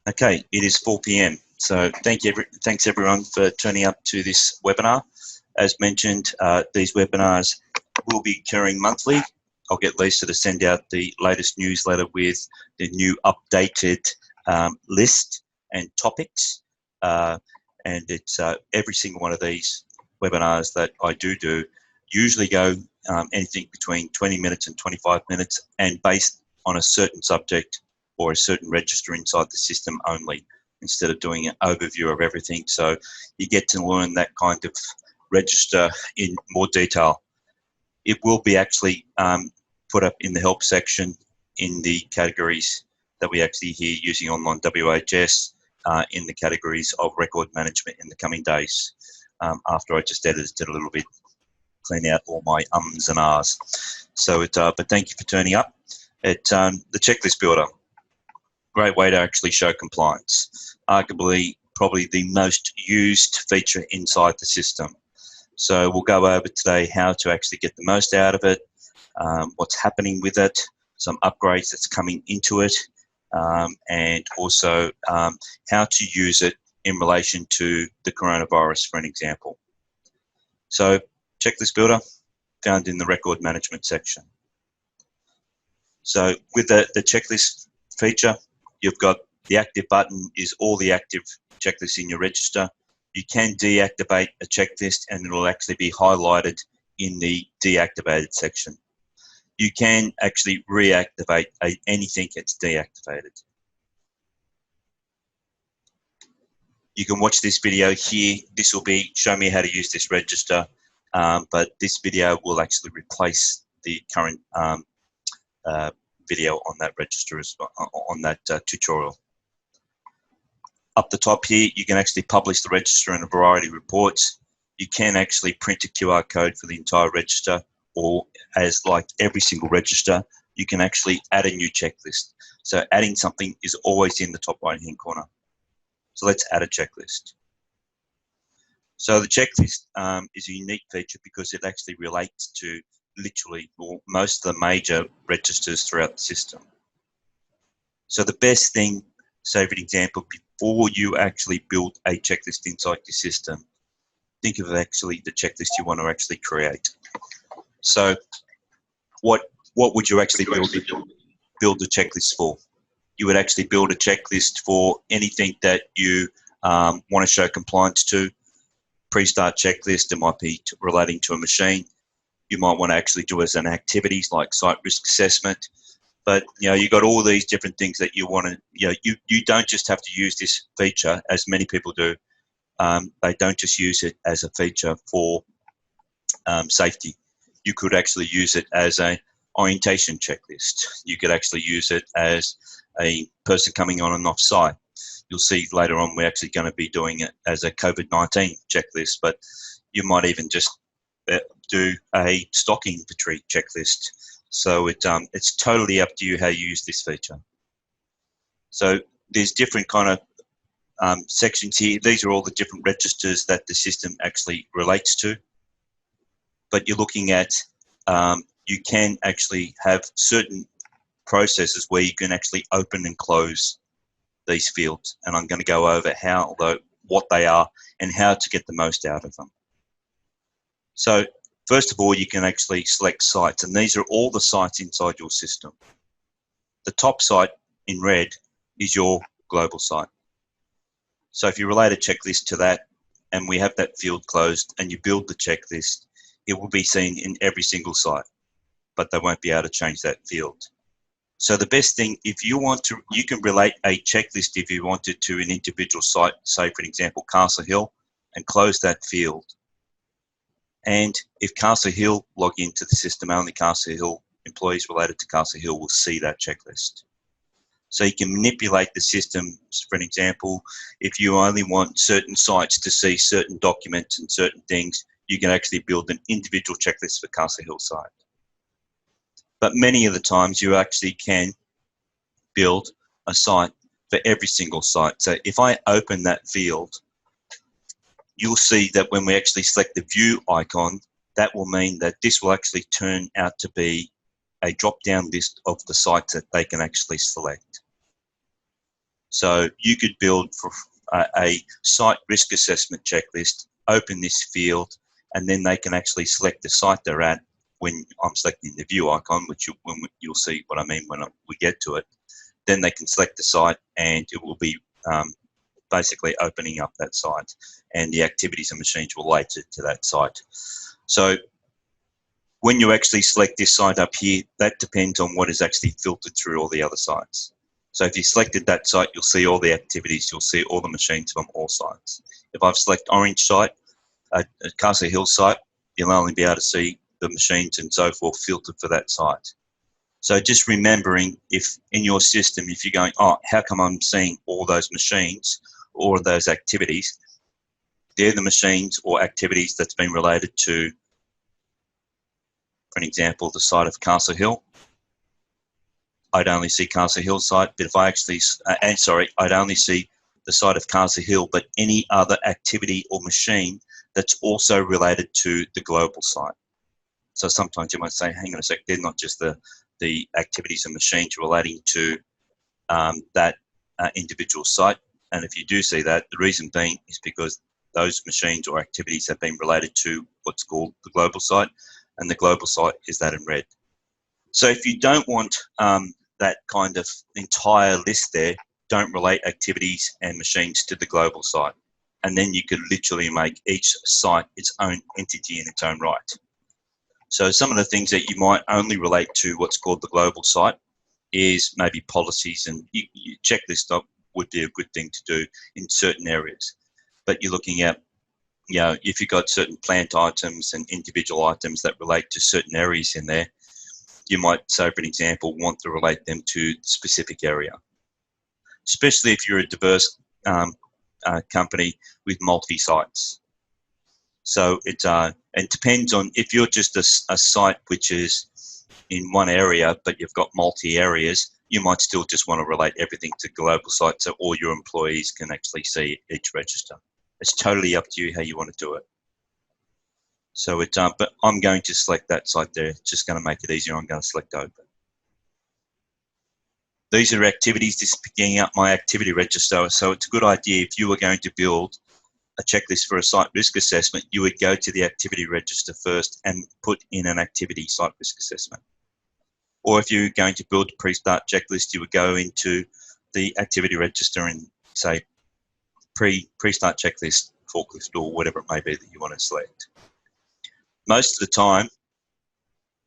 Okay, it is 4 p.m. So thanks everyone for turning up to this webinar. As mentioned, these webinars will be occurring monthly. I'll get Lisa to send out the latest newsletter with the new updated list and topics. And it's every single one of these webinars that I do usually go anything between 20 minutes and 25 minutes and based on a certain subject or a certain register inside the system only, instead of doing an overview of everything. So you get to learn that kind of register in more detail. It will be actually put up in the help section in the categories that we actually hear using online WHS in the categories of record management in the coming days, after I just edited it a little bit, clean out all my ums and ahs. So but thank you for turning up. The checklist builder, great way to actually show compliance. Arguably, probably the most used feature inside the system. So we'll go over today how to actually get the most out of it, what's happening with it, some upgrades that's coming into it, and also how to use it in relation to the coronavirus, for an example. So checklist builder, found in the record management section. So with the checklist feature, you've got the active button is all the active checklists in your register. You can deactivate a checklist and it will actually be highlighted in the deactivated section. You can actually reactivate anything that's deactivated. You can watch this video here. This will be show me how to use this register, but this video will actually replace the current video on that register, on that tutorial. Up the top here, you can actually publish the register in a variety of reports. You can actually print a QR code for the entire register, or as like every single register, you can actually add a new checklist. So adding something is always in the top right-hand corner. So let's add a checklist. So the checklist is a unique feature because it actually relates to literally most of the major registers throughout the system. So the best thing, say for example, before you actually build a checklist inside your system, think of actually the checklist you want to actually create. So what would you actually build a checklist for? You would actually build a checklist for anything that you want to show compliance to. Pre-start checklist, it might be relating to a machine. You might want to actually do as an activities like site risk assessment. But you've got all these different things that you want to, you don't just have to use this feature as many people do. They don't just use it as a feature for safety. You could actually use it as an orientation checklist. You could actually use it as a person coming on and off site. You'll see later on we're actually going to be doing it as a COVID-19 checklist, but you might even just do a stock inventory checklist. So it's totally up to you how you use this feature. So there's different kind of sections here. These are all the different registers that the system actually relates to. But you're looking at, you can actually have certain processes where you can actually open and close these fields. And I'm going to go over what they are and how to get the most out of them. So first of all, you can actually select sites, and these are all the sites inside your system. The top site in red is your global site. So if you relate a checklist to that, and we have that field closed, and you build the checklist, it will be seen in every single site, but they won't be able to change that field. So the best thing, if you want to, you can relate a checklist if you wanted to an individual site, say for example, Castle Hill, and close that field. And if Castle Hill log into the system, only Castle Hill employees related to Castle Hill will see that checklist. So you can manipulate the system. For an example, if you only want certain sites to see certain documents and certain things, you can actually build an individual checklist for Castle Hill site. But many of the times you actually can build a site for every single site. So if I open that field, you'll see that when we actually select the view icon, that will mean that this will actually turn out to be a drop-down list of the sites that they can actually select. So you could build for a site risk assessment checklist, open this field, and then they can actually select the site they're at. When I'm selecting the view icon, which you'll see what I mean when we get to it, then they can select the site and it will be basically opening up that site, and the activities and machines related to that site. So when you actually select this site up here, that depends on what is actually filtered through all the other sites. So if you selected that site, you'll see all the activities, you'll see all the machines from all sites. If I've selected orange site, a Castle Hill site, you'll only be able to see the machines and so forth filtered for that site. So just remembering, if in your system, if you're going, oh, how come I'm seeing all those machines or those activities? They're the machines or activities that's been related to, for an example, the site of Castle Hill. I'd only see Castle Hill site, but if I actually, I'd only see the site of Castle Hill, but any other activity or machine that's also related to the global site. So sometimes you might say, hang on a sec, they're not just the activities and machines relating to that individual site. And if you do see that, the reason being is because those machines or activities have been related to what's called the global site, and the global site is that in red. So if you don't want that kind of entire list there, don't relate activities and machines to the global site. And then you could literally make each site its own entity in its own right. So some of the things that you might only relate to what's called the global site is maybe policies, and checklist up would be a good thing to do in certain areas. But you're looking at, you know, if you've got certain plant items and individual items that relate to certain areas in there, you might, say, for an example, want to relate them to a specific area, especially if you're a diverse company with multi-sites. So it depends on, if you're just a site which is in one area, but you've got multi-areas, you might still just want to relate everything to global sites so all your employees can actually see each register. It's totally up to you how you want to do it. So but I'm going to select that site there. It's just going to make it easier. I'm going to select open. These are activities. This is picking up my activity register. So it's a good idea, if you were going to build a checklist for a site risk assessment, you would go to the activity register first and put in an activity site risk assessment. Or if you're going to build a pre-start checklist, you would go into the activity register and say pre-start checklist, forklift, or whatever it may be that you want to select. Most of the time,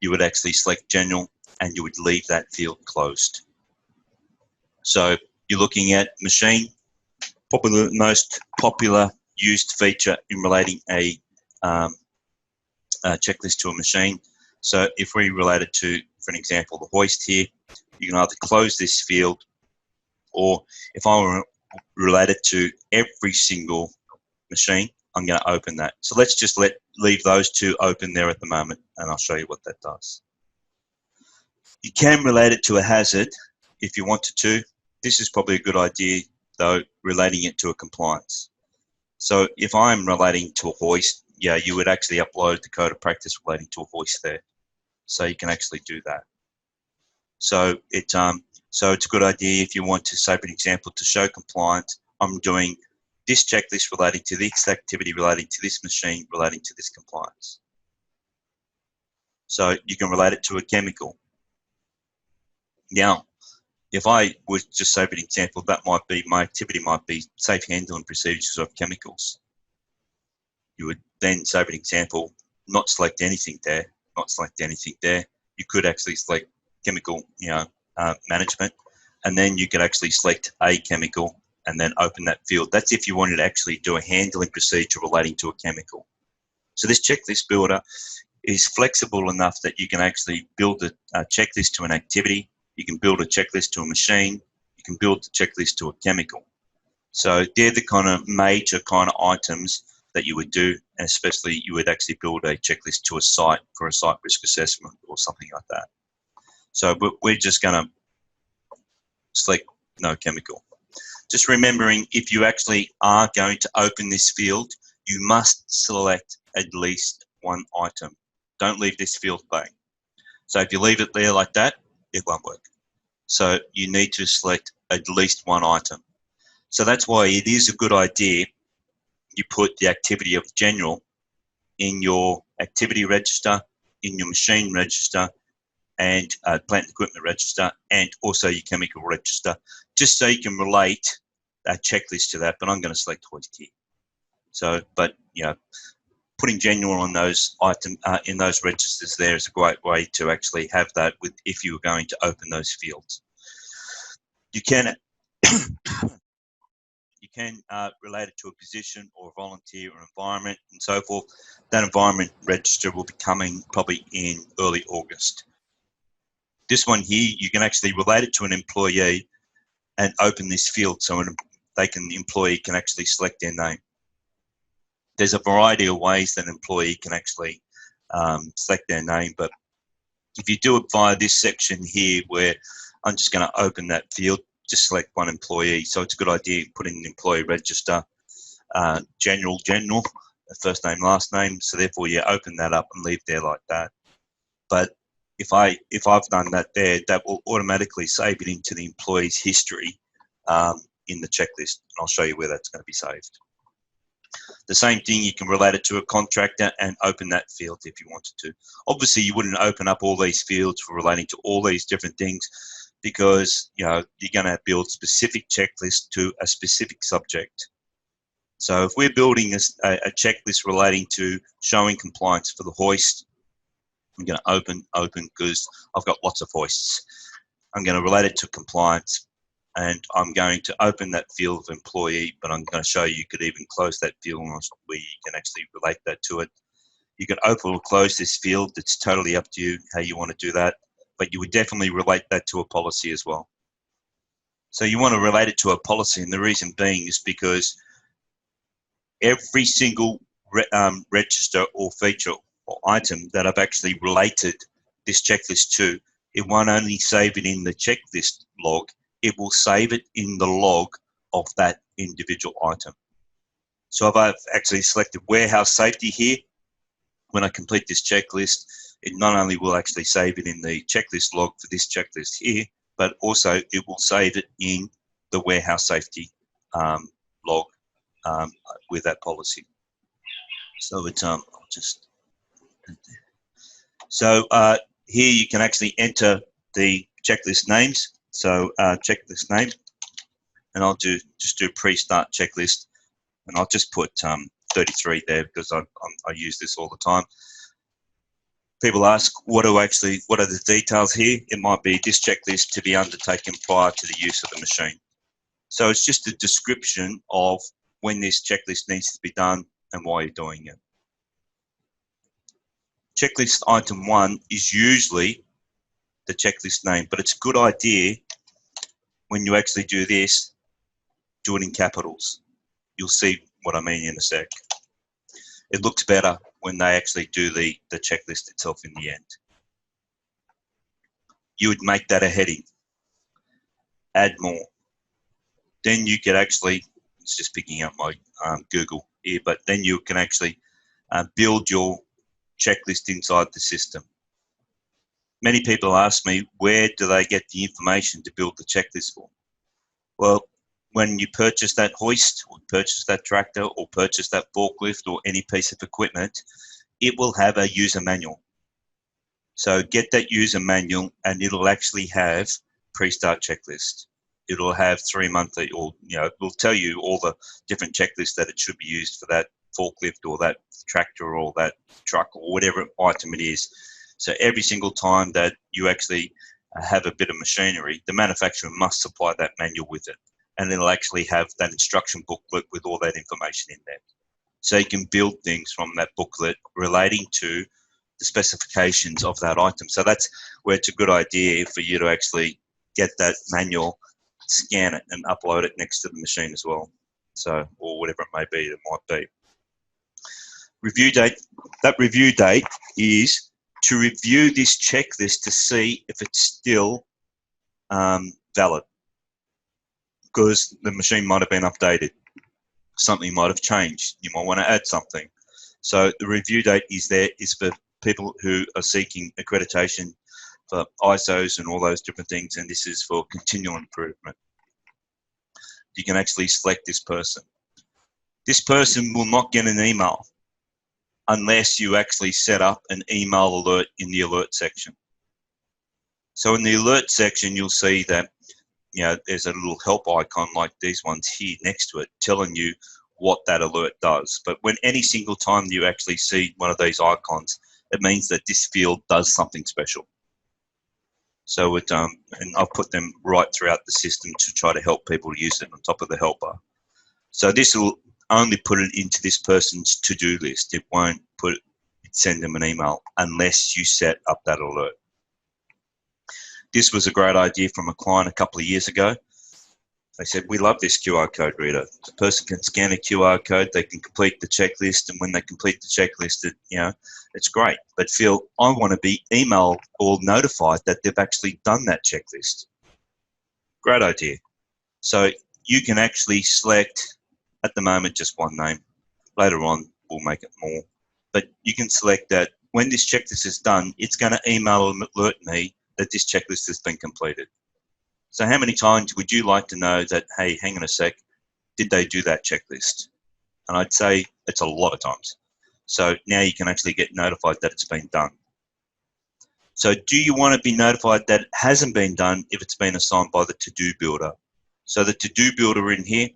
you would actually select general and you would leave that field closed. So you're looking at machine, most popular used feature in relating a checklist to a machine. So if we relate it to, for an example, the hoist here, you can either close this field, or if I were related to every single machine, I'm going to open that. So let's just leave those two open there at the moment, and I'll show you what that does. You can relate it to a hazard if you wanted to. This is probably a good idea, though, relating it to a compliance. So if I'm relating to a hoist, yeah, you would actually upload the code of practice relating to a hoist there. So you can actually do that. So it's a good idea if you want to, say, for example, to show compliance, I'm doing this checklist relating to this activity, relating to this machine, relating to this compliance. So you can relate it to a chemical. Now, if I was just, say, for example, that might be, my activity might be safe handling procedures of chemicals. You would then, say, for example, not select anything there, not select anything there. You could actually select chemical, management, and then you could actually select a chemical and then open that field. That's if you wanted to actually do a handling procedure relating to a chemical. So this checklist builder is flexible enough that you can actually build a checklist to an activity. You can build a checklist to a machine. You can build a checklist to a chemical. So they're the kind of major kind of items that you would do, and especially you would actually build a checklist to a site for a site risk assessment or something like that. So we're just going to select no chemical. Just remembering, if you actually are going to open this field, you must select at least one item. Don't leave this field blank. So if you leave it there like that, it won't work. So you need to select at least one item. So that's why it is a good idea you put the activity of general in your activity register, in your machine register, and plant and equipment register, and also your chemical register, just so you can relate that checklist to that. But I'm going to select hoist here. So, but putting general on those items in those registers there is a great way to actually have that with if you were going to open those fields. You can relate it to a position or a volunteer or environment and so forth. That environment register will be coming probably in early August. This one here, you can actually relate it to an employee and open this field so the employee can actually select their name. There's a variety of ways that an employee can actually select their name, but if you do it via this section here where I'm just going to open that field, just select one employee. So it's a good idea putting the employee register, general, first name, last name. So therefore you open that up and leave there like that. But if I've done that there, that will automatically save it into the employee's history in the checklist. And I'll show you where that's going to be saved. The same thing, you can relate it to a contractor and open that field if you wanted to. Obviously, you wouldn't open up all these fields for relating to all these different things because you're going to build specific checklists to a specific subject. So if we're building a checklist relating to showing compliance for the hoist, I'm going to open because I've got lots of hoists. I'm going to relate it to compliance. And I'm going to open that field of employee, but I'm going to show you could even close that field where you can actually relate that to it. You can open or close this field. It's totally up to you how you want to do that, but you would definitely relate that to a policy as well. So you want to relate it to a policy, and the reason being is because every single register or feature or item that I've actually related this checklist to, it won't only save it in the checklist log, it will save it in the log of that individual item. So if I've actually selected warehouse safety here, when I complete this checklist, it not only will actually save it in the checklist log for this checklist here, but also it will save it in the warehouse safety log with that policy. So it's I'll just here you can actually enter the checklist names. So checklist name, and I'll just do pre-start checklist, and I'll just put 33 there because I use this all the time. People ask, what are the details here? It might be this checklist to be undertaken prior to the use of the machine. So it's just a description of when this checklist needs to be done and why you're doing it. Checklist item 1 is usually the checklist name, but it's a good idea when you actually do this, do it in capitals. You'll see what I mean in a sec. It looks better when they actually do the checklist itself in the end. You would make that a heading. Add more. Then you could actually, it's just picking up my Google here, but then you can actually build your checklist inside the system. Many people ask me, where do they get the information to build the checklist for? Well, when you purchase that hoist or purchase that tractor or purchase that forklift or any piece of equipment, it will have a user manual. So get that user manual and it'll actually have pre-start checklist. It'll have 3 monthly, or it will tell you all the different checklists that it should be used for that forklift or that tractor or that truck or whatever item it is. So every single time that you actually have a bit of machinery, the manufacturer must supply that manual with it. And it'll actually have that instruction booklet with all that information in there. So you can build things from that booklet relating to the specifications of that item. So that's where it's a good idea for you to actually get that manual, scan it and upload it next to the machine as well. So, or whatever it may be, it might be. Review date. That review date is to review this checklist to see if it's still valid, because the machine might have been updated. Something might have changed. You might want to add something. So the review date is for people who are seeking accreditation for ISOs and all those different things, and this is for continual improvement. you can actually select this person. This person will not get an email unless you actually set up an email alert in the alert section. So in the alert section, you'll see that there's a little help icon like these ones here next to it telling you what that alert does. But when any single time you actually see one of these icons, it means that this field does something special. So and I've put them right throughout the system to try to help people use it on top of the helper. So this will only put it into this person's to-do list. It won't send them an email unless you set up that alert. This was a great idea from a client a couple of years ago. They said, we love this QR code reader. The person can scan a QR code, they can complete the checklist, and when they complete the checklist, it's great. But Phil, I want to be emailed or notified that they've actually done that checklist. Great idea. So you can actually select, at the moment, just one name. Later on, we'll make it more. But you can select that when this checklist is done, it's going to email and alert me that this checklist has been completed. So how many times would you like to know that, hey, hang on a sec, did they do that checklist? And I'd say it's a lot of times. So now you can actually get notified that it's been done. So do you want to be notified that it hasn't been done if it's been assigned by the to-do builder? So the to-do builder in here,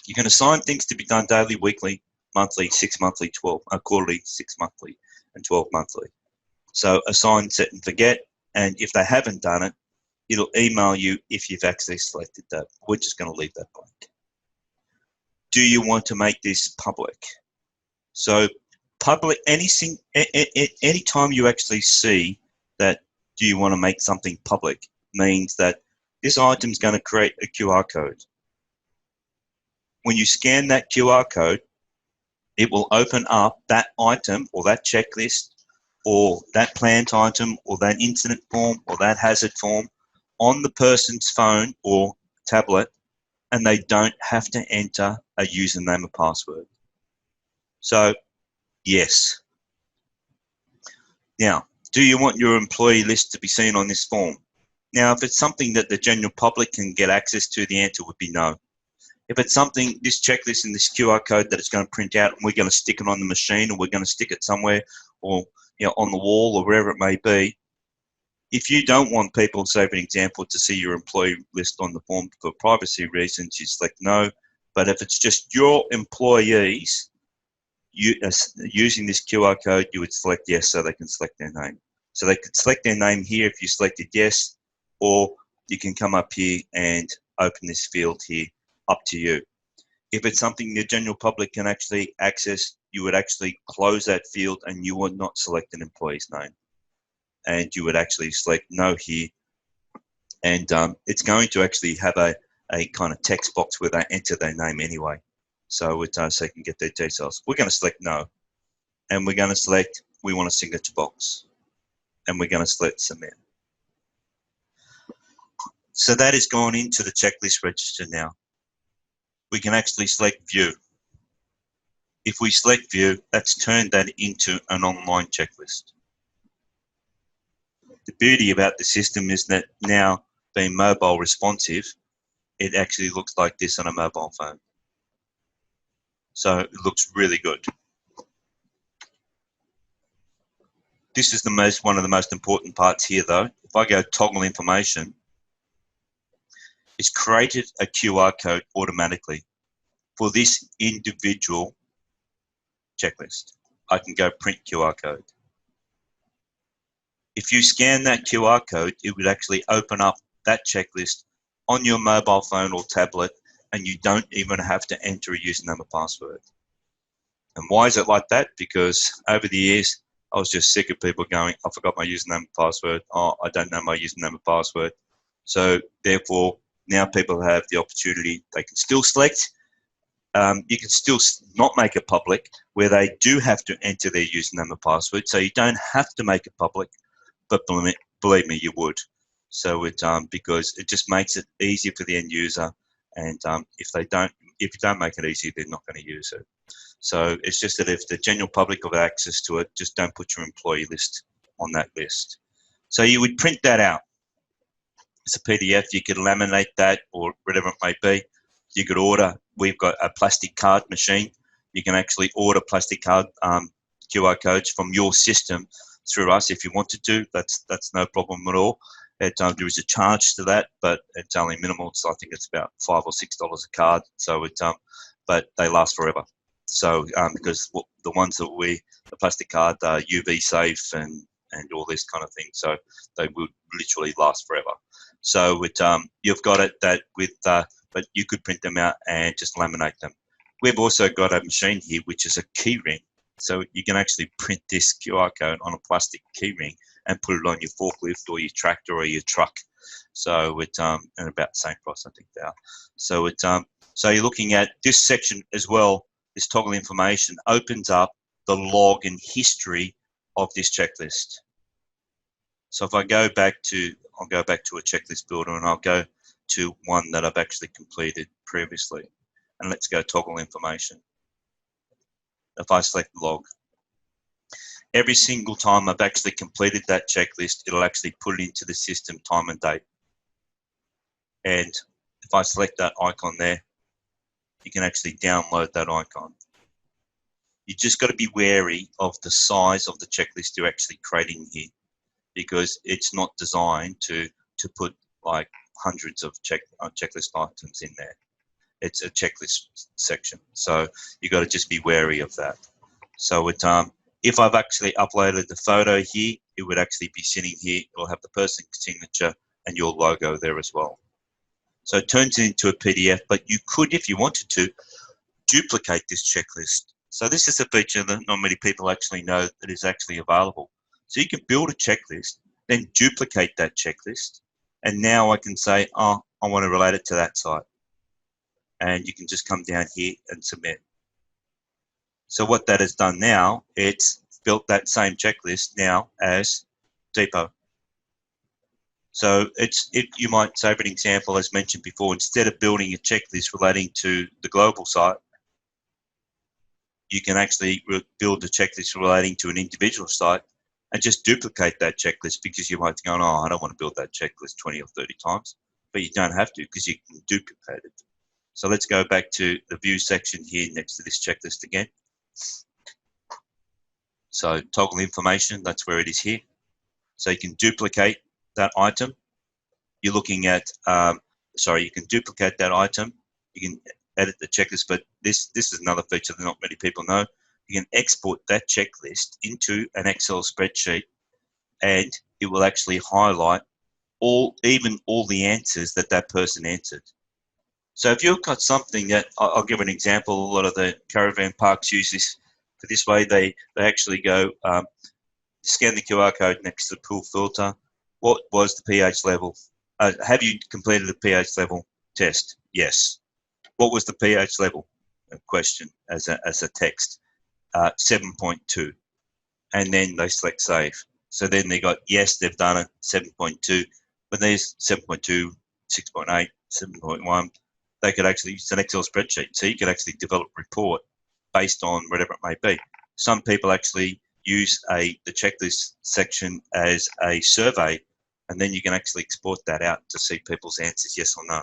you can assign things to be done daily, weekly, monthly, 6 monthly, 12, quarterly, 6 monthly, and 12 monthly. So assign, set, and forget. And if they haven't done it, it'll email you if you've actually selected that. We're just going to leave that blank. Do you want to make this public? So public, any time you actually see that, do you want to make something public, means that this item is going to create a QR code. When you scan that QR code, it will open up that item or that checklist or that plant item or that incident form or that hazard form on the person's phone or tablet, and they don't have to enter a username or password. So, yes. Now, do you want your employee list to be seen on this form? Now, if it's something that the general public can get access to, the answer would be no. If it's something, this checklist and this QR code that it's going to print out and we're going to stick it on the machine or we're going to stick it somewhere or on the wall or wherever it may be, if you don't want people, say for example, to see your employee list on the form for privacy reasons, you select no. But if it's just your employees using this QR code, you would select yes so they can select their name. So they could select their name here if you selected yes, or you can come up here and open this field here, up to you. If it's something the general public can actually access, you would actually close that field and you would not select an employee's name. And you would actually select no here. And it's going to actually have a kind of text box where they enter their name anyway. So so you can get their details. We're going to select no. And we're going to select, we want a signature box. And we're going to select submit. So that is gone into the checklist register now. We can actually select view. If we select view, that's turned that into an online checklist. The beauty about the system is that now, being mobile responsive, it actually looks like this on a mobile phone. So it looks really good. This is one of the most important parts here though. If I go toggle information, it's created a QR code automatically for this individual checklist. I can go print QR code. If you scan that QR code, it would actually open up that checklist on your mobile phone or tablet, and you don't even have to enter a username or password. And why is it like that? Because over the years, I was just sick of people going, I forgot my username and password. Oh, I don't know my username and password. So therefore, now people have the opportunity, they can still select. You can still not make it public where they do have to enter their username and password. So you don't have to make it public, but believe me, you would. So because it just makes it easier for the end user. And if you don't make it easy, they're not going to use it. So it's just that if the general public have access to it, just don't put your employee list on that list. So you would print that out. It's a PDF. You could laminate that or whatever it may be. You could order. We've got a plastic card machine. You can actually order plastic card QR codes from your system through us if you wanted to. That's no problem at all. There is a charge to that, but it's only minimal. So I think it's about $5 or $6 a card. So but they last forever. So because the ones that the plastic card are UV safe and all this kind of thing, so they would literally last forever. So you've got it that with, but you could print them out and just laminate them. We've also got a machine here which is a key ring. So you can actually print this QR code on a plastic key ring and put it on your forklift or your tractor or your truck. So it's and about the same price, I think they are. So so you're looking at this section as well. This toggle information opens up the log and history of this checklist. So if I go back to, I'll go back to a checklist builder and I'll go to one that I've actually completed previously. And let's go toggle information. If I select log, every single time I've actually completed that checklist, it'll actually put it into the system time and date. And if I select that icon there, you can actually download that icon. You just got to be wary of the size of the checklist you're actually creating here, because it's not designed to put like hundreds of checklist items in there. It's a checklist section, so you got to just be wary of that. So if I've actually uploaded the photo here, it would actually be sitting here. It'll have the person's signature and your logo there as well. So it turns it into a PDF, but you could, if you wanted to, duplicate this checklist. So this is a feature that not many people actually know that is actually available. So you can build a checklist, then duplicate that checklist, and now I can say, oh, I want to relate it to that site. And you can just come down here and submit. So what that has done now, it's built that same checklist now as Depot. So you might say, for an example, as mentioned before, instead of building a checklist relating to the global site, you can actually build a checklist relating to an individual site and just duplicate that checklist, because you might think, oh, I don't want to build that checklist 20 or 30 times, but you don't have to, because you can duplicate it. So let's go back to the view section here next to this checklist again. So toggle information, that's where it is here. So you can duplicate that item. You're looking at, you can duplicate that item. You can edit the checklist, but this is another feature that not many people know. You can export that checklist into an Excel spreadsheet, and it will actually highlight even all the answers that person entered. So if you've got something that, I'll give an example, a lot of the caravan parks use this for this way. They actually go, scan the QR code next to the pool filter. What was the pH level? Have you completed a pH level test? Yes. What was the pH level? A question as a text. 7.2. And then they select save. So then they got, yes, they've done it, 7.2. But there's 7.2, 6.8, 7.1. They could actually use an Excel spreadsheet. So you could actually develop a report based on whatever it may be. Some people actually use the checklist section as a survey, and then you can actually export that out to see people's answers, yes or no.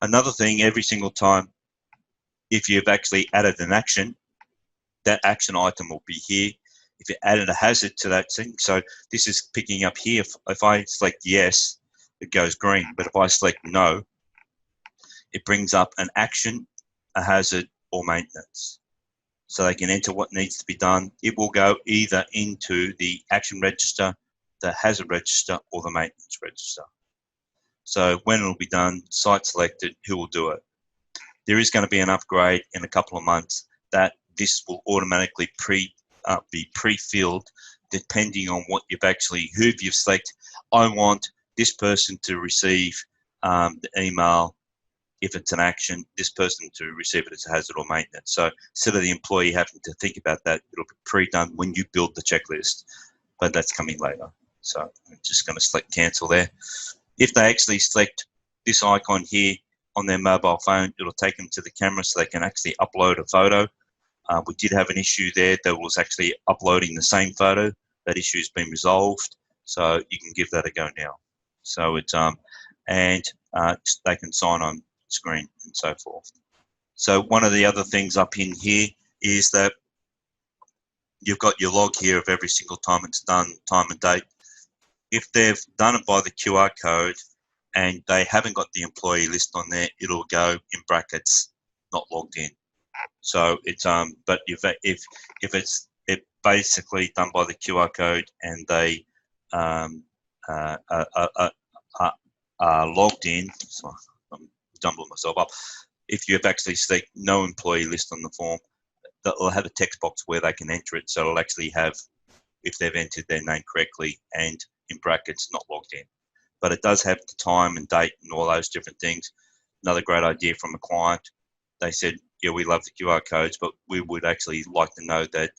Another thing, every single time, if you've actually added an action, that action item will be here. If you added a hazard to that thing, so this is picking up here. If I select yes, it goes green. But if I select no, it brings up an action, a hazard, or maintenance. So they can enter what needs to be done. It will go either into the action register, the hazard register, or the maintenance register. So when it will be done, site selected, who will do it. There is going to be an upgrade in a couple of months that this will automatically be pre-filled depending on what who you've selected. I want this person to receive the email if it's an action, this person to receive it as a hazard or maintenance. So instead of the employee having to think about that, it'll be pre-done when you build the checklist, but that's coming later. So I'm just going to select cancel there. If they actually select this icon here on their mobile phone, it'll take them to the camera so they can actually upload a photo. We did have an issue there that was actually uploading the same photo. That issue has been resolved, so you can give that a go now. So it's they can sign on screen and so forth. So one of the other things up in here is that you've got your log here of every single time it's done, time and date. If they've done it by the QR code and they haven't got the employee list on there, it'll go in brackets, not logged in. So it's but if it's basically done by the QR code and they are logged in, so I'm jumbling myself up. If you've actually select no employee list on the form, they'll have a text box where they can enter it. So it'll actually have if they've entered their name correctly and in brackets not logged in. But it does have the time and date and all those different things. Another great idea from a client. They said, yeah, we love the QR codes, but we would actually like to know that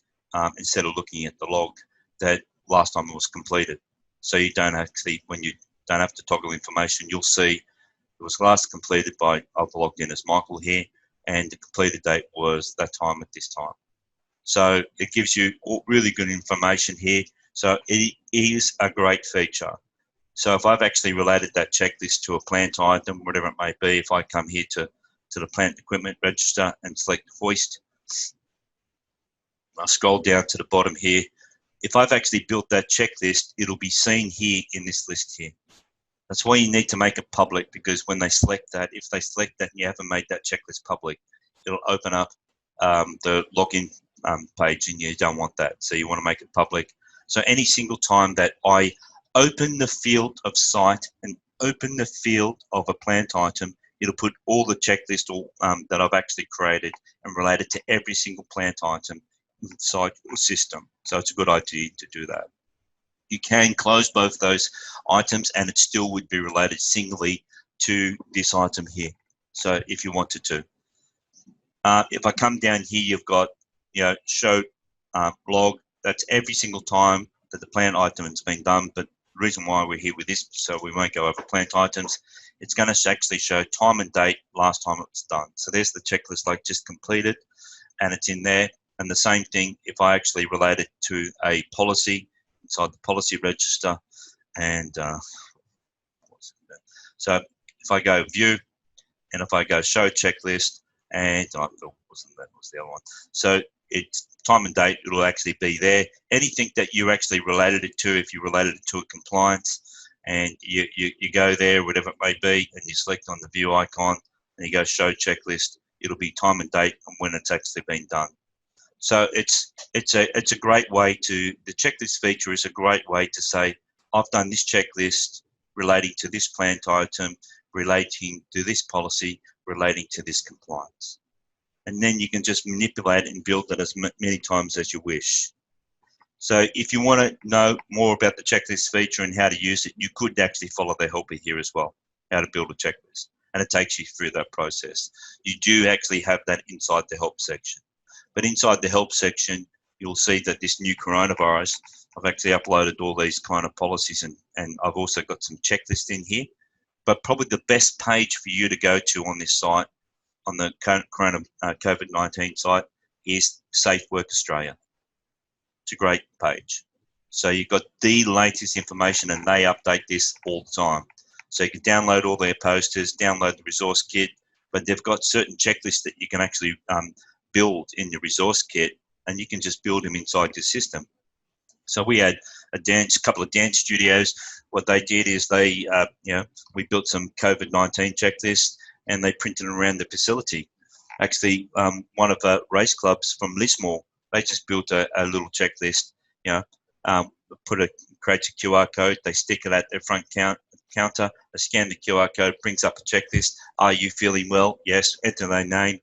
instead of looking at the log, that last time it was completed. So you don't actually, when you don't have to toggle information, you'll see it was last completed by, I've logged in as Michael here, and the completed date was that time at this time. So it gives you really good information here. So it is a great feature. So if I've actually related that checklist to a plant item, whatever it may be, if I come here to the plant equipment register and select hoist, I'll scroll down to the bottom here. If I've actually built that checklist, it'll be seen here in this list here. That's why you need to make it public, because when they select that, if they select that and you haven't made that checklist public, it'll open up the login page, and you don't want that. So you want to make it public. So any single time that I open the field of site and open the field of a plant item, it'll put all the checklist that I've actually created and related to every single plant item inside your system. So it's a good idea to do that. You can close both those items and it still would be related singly to this item here. So if you wanted to. If I come down here, you've got, show log. That's every single time that the plant item has been done. But the reason why we're here with this, so we won't go over plant items, it's going to actually show time and date last time it was done. So there's the checklist I just completed, and it's in there. And the same thing if I actually relate it to a policy inside the policy register. And so if I go view, and if I go show checklist, and that was the other one. So it's time and date, it'll actually be there. Anything that you actually related it to, if you related it to a compliance, and you go there, whatever it may be, and you select on the view icon, and you go show checklist, it'll be time and date and when it's actually been done. So it's a great way to, the checklist feature is a great way to say, I've done this checklist relating to this plant item, relating to this policy, relating to this compliance. And then you can just manipulate it and build it as many times as you wish. So if you want to know more about the checklist feature and how to use it, you could actually follow the helper here as well, how to build a checklist. And it takes you through that process. You do actually have that inside the help section. But inside the help section, you'll see that this new coronavirus, I've actually uploaded all these kind of policies, and I've also got some checklists in here. But probably the best page for you to go to on this site, on the COVID-19 site, is Safe Work Australia. It's a great page. So you've got the latest information, and they update this all the time. So you can download all their posters, download the resource kit, but they've got certain checklists that you can actually build in the resource kit, and you can just build them inside your system. So we had a couple of dance studios. What they did is they, we built some COVID-19 checklists, and they printed them around the facility. Actually, one of the race clubs from Lismore, they just built a little checklist. Creates a QR code. They stick it at their front counter. They scan the QR code, brings up a checklist. Are you feeling well? Yes. Enter their name,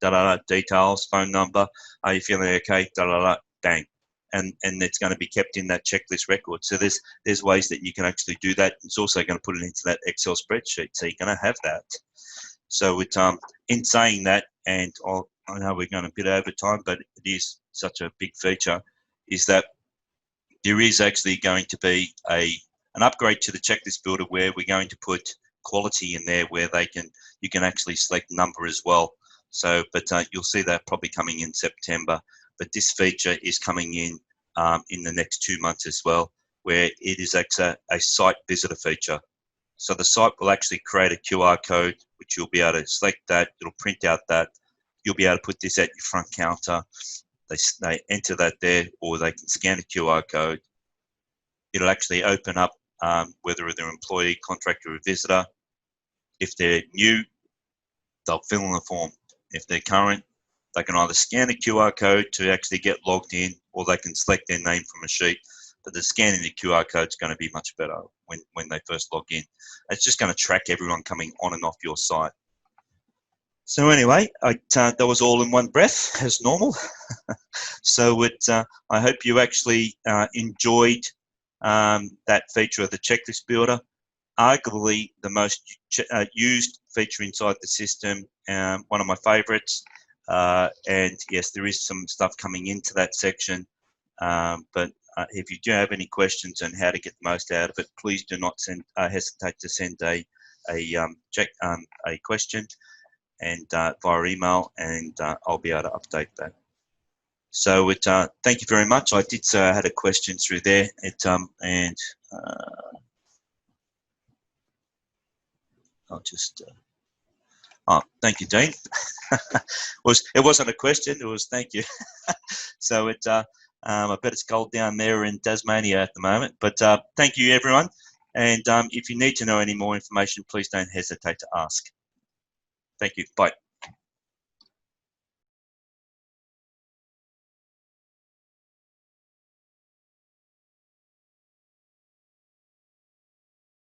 details, phone number. Are you feeling okay? Bang. And it's going to be kept in that checklist record. So there's ways that you can actually do that. It's also going to put it into that Excel spreadsheet. So you're going to have that. So it's in saying that, and I know we're going a bit over time, but it is such a big feature, is that there is actually going to be an upgrade to the checklist builder where we're going to put quality in there where you can actually select number as well. So, but you'll see that probably coming in September. But this feature is coming in the next 2 months as well, where it is actually a site visitor feature. So the site will actually create a QR code, which you'll be able to select that. It'll print out that. You'll be able to put this at your front counter. They enter that there, or they can scan a QR code. It'll actually open up whether they're employee, contractor, or visitor. If they're new, they'll fill in the form. If they're current, they can either scan the QR code to actually get logged in, or they can select their name from a sheet. But the scanning the QR code is going to be much better when they first log in. It's just going to track everyone coming on and off your site. So anyway, that was all in one breath, as normal. So I hope you actually enjoyed that feature of the checklist builder. Arguably the most used feature inside the system, one of my favorites. And yes, there is some stuff coming into that section, but if you do have any questions on how to get the most out of it, please do not hesitate to send a question and via email, and I'll be able to update that. So thank you very much. I did say I had a question through there, I'll just. Oh, thank you, Dean. It wasn't a question, it was thank you. So I bet it's cold down there in Tasmania at the moment, but thank you, everyone. And if you need to know any more information, please don't hesitate to ask. Thank you. Bye.